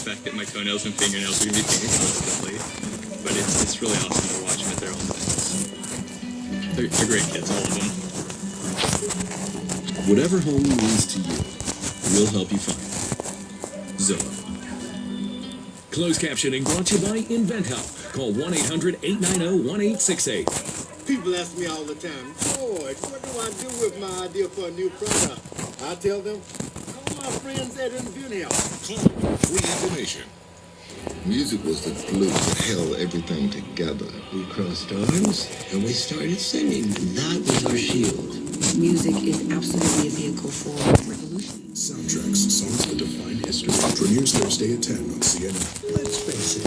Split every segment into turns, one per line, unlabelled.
fact that my toenails and fingernails are going to be painted constantly. But it's really awesome to watch them at their own things. They're great kids, all of them.
Whatever home means to you, we'll help you find it. Zillow. Closed captioning brought to you by InventHelp. Call 1-800-890-1868.
People ask me all the time, George, what do I do with my idea for a new product? I tell them, call my friends at InventHelp.
Call free information.
Music was the glue that held everything together.
We crossed arms and we started singing, and that was our shield.
Music is absolutely a vehicle for revolution.
Soundtracks, songs that define history. Premieres Thursday at 10 on CNN.
Let's face it,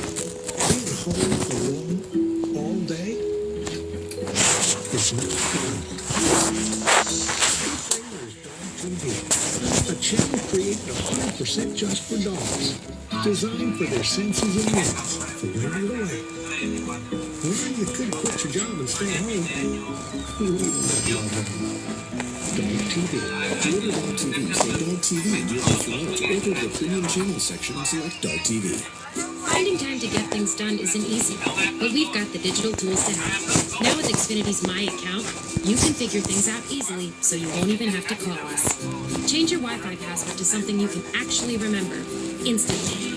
being home alone all day is not fun. Dog TV, a channel created 100% just for dogs, designed for their senses and minds, for when you're away. When you could quit your job and stay home, we need that love. Dog TV.
Order Dog TV. Say Dog TV and do it for lunch. Order the premium channel section and select Dog TV.
Finding time to get things done isn't easy, but we've got the digital tools to help. Now with Xfinity's My Account, you can figure things out easily so you won't even have to call us. Change your Wi-Fi password to something you can actually remember instantly.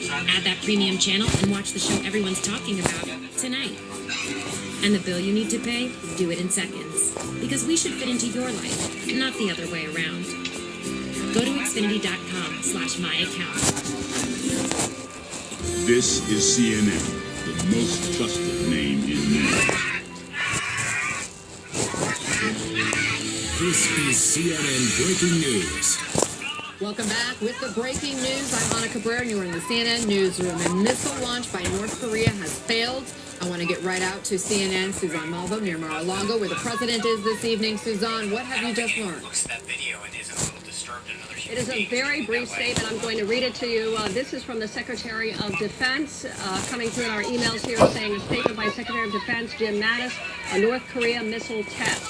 Add that premium channel and watch the show everyone's talking about tonight. And the bill you need to pay, do it in seconds. Because we should fit into your life, not the other way around. Go to Xfinity.com/myaccount.
This is CNN, the most trusted name in news.
This is CNN Breaking News.
Welcome back with the breaking news. I'm Anna Cabrera, and you're in the CNN newsroom. A missile launch by North Korea has failed. I want to get right out to CNN, Suzanne Malvo, near Mar-a-Lago, where the president is this evening. Suzanne, what have you just learned?
That video and isn't a little disturbed in another human
It is a very brief statement. I'm going to read it to you. This is from the Secretary of Defense, coming through in our emails here, saying a statement by Secretary of Defense Jim Mattis, a North Korea missile test.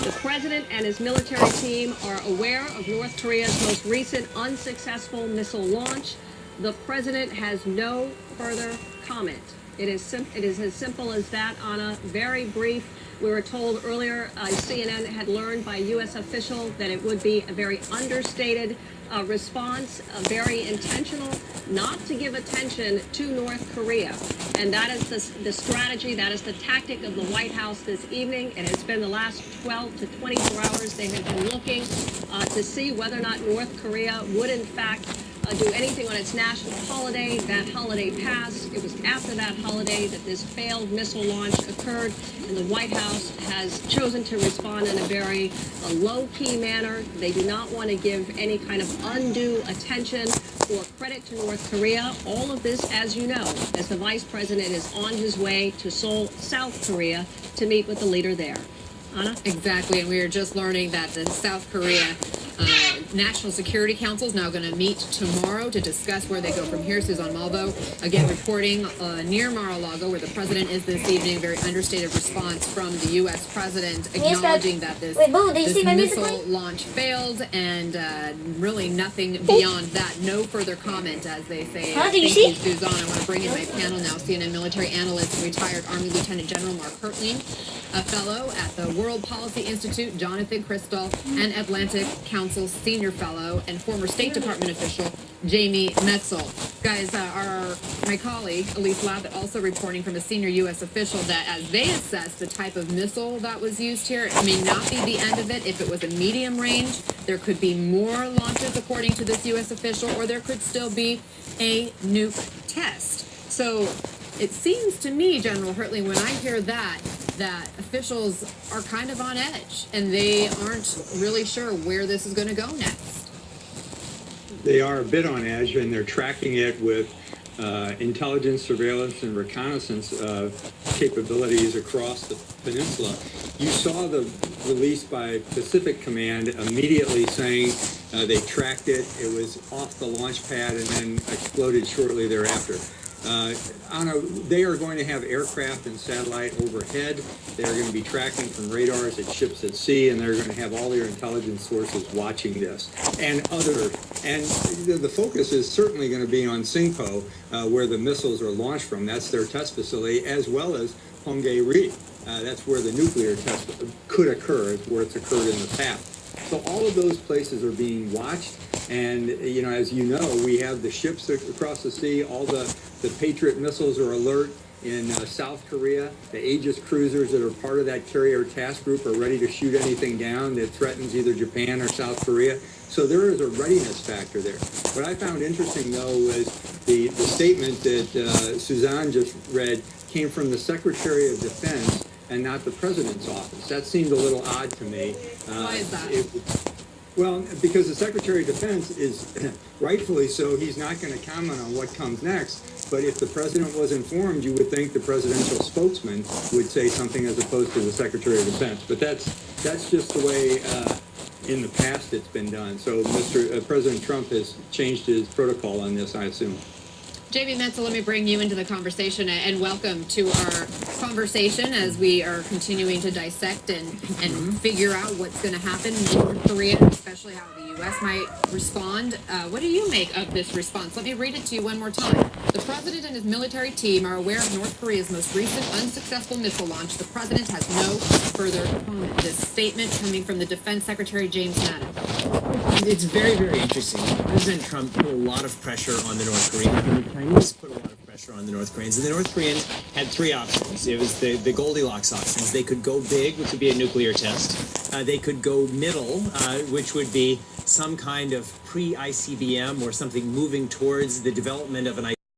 The president and his military team are aware of North Korea's most recent unsuccessful missile launch. The president has no further comment. It is as simple as that, Anna. Very brief. We were told earlier, CNN had learned by U.S. official that it would be a very understated response, very intentional, not to give attention to North Korea. And that is the strategy, that is the tactic of the White House this evening. It has been the last 12 to 24 hours. They have been looking to see whether or not North Korea would, in fact, do anything on its national holiday. That holiday passed. It was after that holiday that this failed missile launch occurred, and the White House has chosen to respond in a very low-key manner. They do not want to give any kind of undue attention or credit to North Korea. All of this, as you know, as the vice president is on his way to Seoul, South Korea, to meet with the leader there. Anna?
Exactly, and we are just learning that the South Korea National Security Council is now going to meet tomorrow to discuss where they go from here. Suzanne Malvo, again, reporting near Mar-a-Lago, where the president is this evening. A very understated response from the U.S. president acknowledging that this missile launch failed, and really nothing beyond that. No further comment, as they say. Thank you, Suzanne. I want to bring in my panel now. CNN military analyst and retired Army Lieutenant General Mark Hertling, a fellow at the World Policy Institute, Jonathan Crystal, and Atlantic Council Senior Fellow, and former State Department official, Jamie Metzel. Guys, my colleague, Elise Labott, also reporting from a senior U.S. official that as they assess the type of missile that was used here, it may not be the end of it. If it was a medium range, there could be more launches, according to this U.S. official, or there could still be a nuke test. So it seems to me, General Hertling, when I hear that officials are kind of on edge, and they aren't really sure where this is going to go next.
They are a bit on edge, and they're tracking it with intelligence, surveillance, and reconnaissance capabilities across the peninsula. You saw the release by Pacific Command immediately saying they tracked it. It was off the launch pad and then exploded shortly thereafter. They are going to have aircraft and satellite overhead. They're going to be tracking from radars at ships at sea, and they're going to have all their intelligence sources watching this. And the focus is certainly going to be on Singpo, where the missiles are launched from. That's their test facility, as well as Hongdae-ri. That's where the nuclear test could occur, where it's occurred in the past. So all of those places are being watched, and as you know, we have the ships across the sea. All the Patriot missiles are alert in South Korea. The Aegis cruisers that are part of that carrier task group are ready to shoot anything down that threatens either Japan or South Korea. So there is a readiness factor there. What I found interesting, though, was the statement that Suzanne just read came from the Secretary of Defense and not the President's office. That seemed a little odd to me.
Why is that?
Well, because the Secretary of Defense is, rightfully so, he's not going to comment on what comes next. But if the President was informed, you would think the presidential spokesman would say something as opposed to the Secretary of Defense. But that's just the way in the past it's been done. So President Trump has changed his protocol on this, I assume.
J.B. Menzel, let me bring you into the conversation, and welcome to our conversation as we are continuing to dissect and figure out what's going to happen in North Korea, especially how the U.S. might respond. What do you make of this response? Let me read it to you one more time. The President and his military team are aware of North Korea's most recent unsuccessful missile launch. The President has no further comment. This statement coming from the Defense Secretary James Mattis.
It's very, very interesting. President Trump put a lot of pressure on the North Koreans, and the Chinese put a lot of pressure on the North Koreans. And the North Koreans had three options. It was the Goldilocks options. They could go big, which would be a nuclear test. They could go middle, which would be some kind of pre-ICBM or something moving towards the development of an